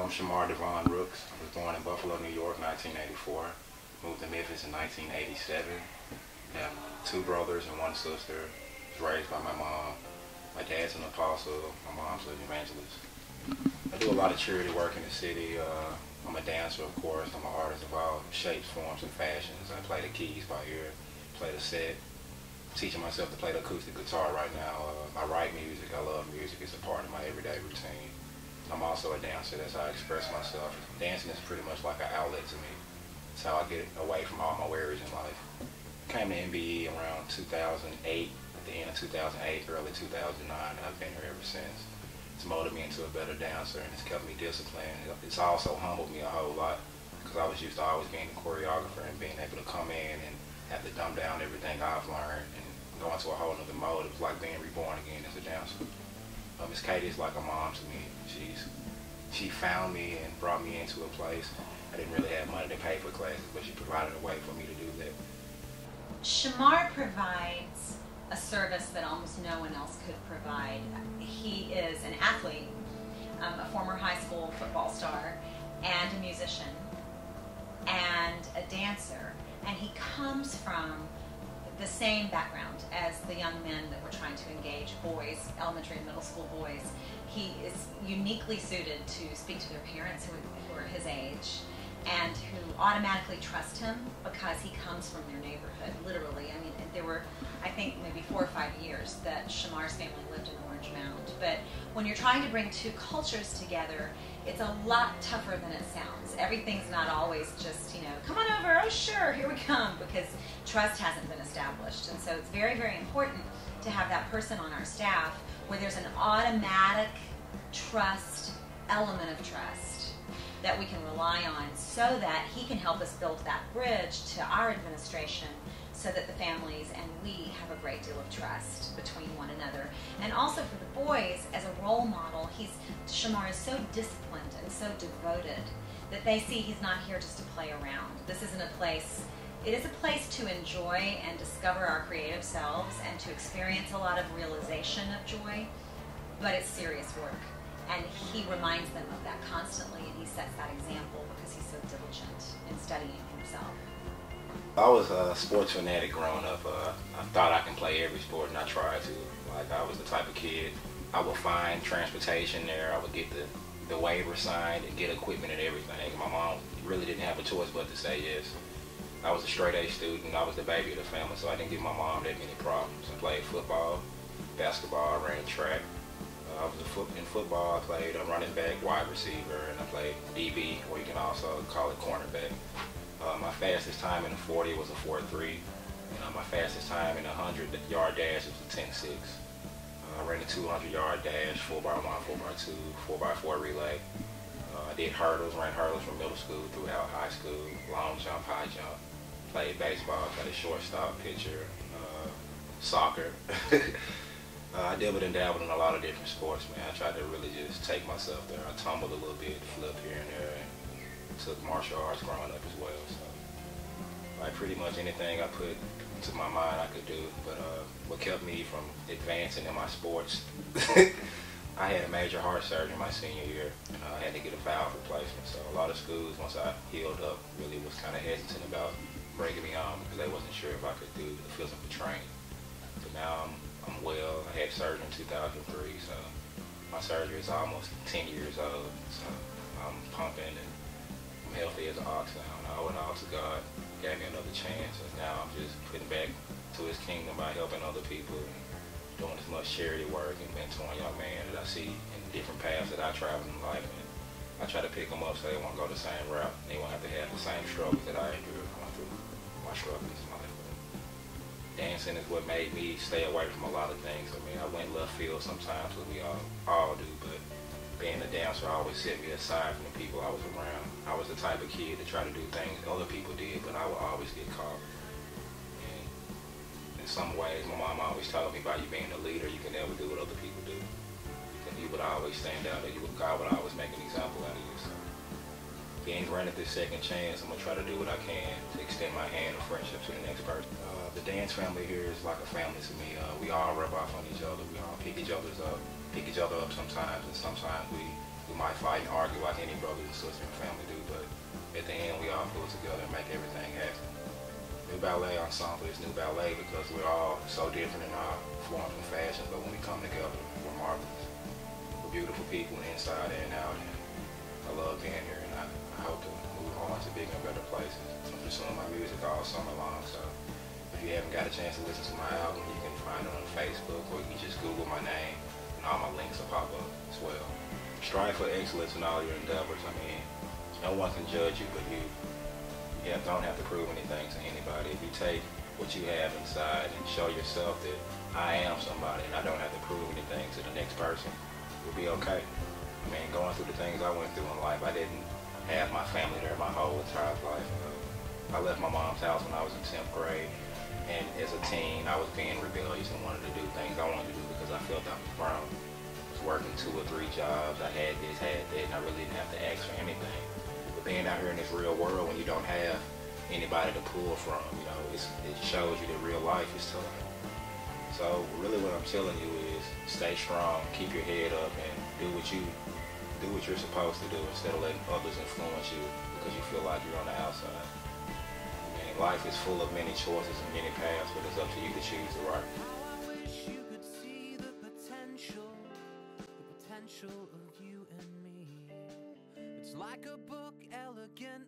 I'm Shamar Rooks. I was born in Buffalo, New York, 1984. Moved to Memphis in 1987. Have two brothers and one sister. Was raised by my mom. My dad's an apostle. My mom's an evangelist. I do a lot of charity work in the city. I'm a dancer, of course. I'm an artist of all shapes, forms, and fashions. I play the keys by ear, play the set. I'm teaching myself to play the acoustic guitar right now. I write music. I love music. It's a part of my everyday routine. I'm also a dancer. That's how I express myself. Dancing is pretty much like an outlet to me. It's how I get away from all my worries in life. I came to MBE around 2008, at the end of 2008, early 2009, and I've been here ever since. It's molded me into a better dancer, and it's kept me disciplined. It's also humbled me a whole lot, because I was used to always being a choreographer and being able to come in and have to dumb down everything I've learned and go into a whole other mode. It was like being reborn again as a dancer. Miss Katie is like a mom to me. She found me and brought me into a place. I didn't really have money to pay for classes, but she provided a way for me to do that. Shamar provides a service that almost no one else could provide. He is an athlete, a former high school football star, and a musician, and a dancer, and he comes from the same background as the young men that we're trying to engage, boys, elementary and middle school boys. He is uniquely suited to speak to their parents who are his age and who automatically trust him because he comes from their neighborhood, literally. I mean, there were, I think, maybe 4 or 5 years that Shamar's family lived in Orange Mound. But when you're trying to bring two cultures together, it's a lot tougher than it sounds. Everything's not always just, come on over, oh sure, here we come, because trust hasn't been established. And so it's very, very important to have that person on our staff where there's an automatic trust, element of trust that we can rely on so that he can help us build that bridge to our administration so that the families and we have a great deal of trust between one another. And also for the boys, as a role model, Shamar is so disciplined and so devoted that they see he's not here just to play around. This isn't a place, it is a place to enjoy and discover our creative selves and to experience a lot of realization of joy, but it's serious work. And he reminds them of that constantly, and he sets that example because he's so diligent in studying himself. I was a sports fanatic growing up. I thought I can play every sport, and I tried to. Like, I was the type of kid, I would find transportation there, I would get the waiver signed and get equipment and everything. My mom really didn't have a choice but to say yes. I was a straight A student, I was the baby of the family, so I didn't give my mom that many problems. I played football, basketball, I ran track. In football, I played a running back, wide receiver, and I played DB, or you can also call it cornerback. My fastest time in the 40 was a 4.3. My fastest time in a 100-yard dash was a 10.6. I ran a 200-yard dash, 4x1, 4x2, 4x4 relay. I did hurdles, ran hurdles from middle school throughout high school, long jump, high jump. Played baseball, played shortstop, pitcher, soccer. I dabbled and dabbled in a lot of different sports, man. I tried to really just take myself there. I tumbled a little bit, flipped here and there, and took martial arts growing up as well. So, like, pretty much anything I put into my mind I could do. But what kept me from advancing in my sports, I had a major heart surgery my senior year. I had to get a valve replacement. So a lot of schools, once I healed up, really was kind of hesitant about bringing me on because they wasn't sure if I could do the physical training. But now I'm well. I had surgery in 2003, so my surgery is almost 10 years old. So I'm pumping and I'm healthy as an ox now. And I owe it all to God. Gave me another chance, and now I'm just putting back to His kingdom by helping other people and doing as much charity work and mentoring young men that I see in different paths that I travel in life. And I try to pick them up so they won't go the same route. They won't have to have the same struggles that I endured going through my struggles in life. Dancing is what made me stay away from a lot of things. I mean, I went left field sometimes, what we all do, but being a dancer always set me aside from the people I was around. I was the type of kid to try to do things other people did, but I would always get caught. And in some ways, my mom always told me about you being a leader, you can never do what other people do. And you would always stand out, and God would always make an example out of you. So, being granted this second chance, I'm going to try to do what I can to extend my hand of friendship to the next person. The dance family here is like a family to me. We all rub off on each other. We all pick each other up sometimes, and sometimes we We might fight and argue like any brothers and sisters in the family do, but at the end, we all pull together and make everything happen. New Ballet Ensemble is New Ballet because we're all so different in our forms and fashions, but when we come together, we're marvelous. We're beautiful people inside and out, and I love being here, and I hope to move on to bigger and better places. I'm pursuing my music all summer long, so if you haven't got a chance to listen to my album, you can find it on Facebook, or you can just Google my name, and all my links will pop up as well. Strive for excellence in all your endeavors. I mean, no one can judge you but you. You don't have to prove anything to anybody. If you take what you have inside and show yourself that I am somebody and I don't have to prove anything to the next person, you'll be okay. I mean, going through the things I went through in life, I didn't have my family there my whole entire life. I left my mom's house when I was in 10th grade, and as a teen, I was being rebellious and wanted to do things I wanted to do because I felt I was grown. I was working 2 or 3 jobs. I had this, had that, and I really didn't have to ask for anything. Being out here in this real world when you don't have anybody to pull from, you know, it shows you that real life is tough. So really what I'm telling you is stay strong, keep your head up, and do what you're supposed to do instead of letting others influence you because you feel like you're on the outside. I mean, life is full of many choices and many paths, but it's up to you to choose the right. How I wish you could see the potential of you and me. It's like a book elegant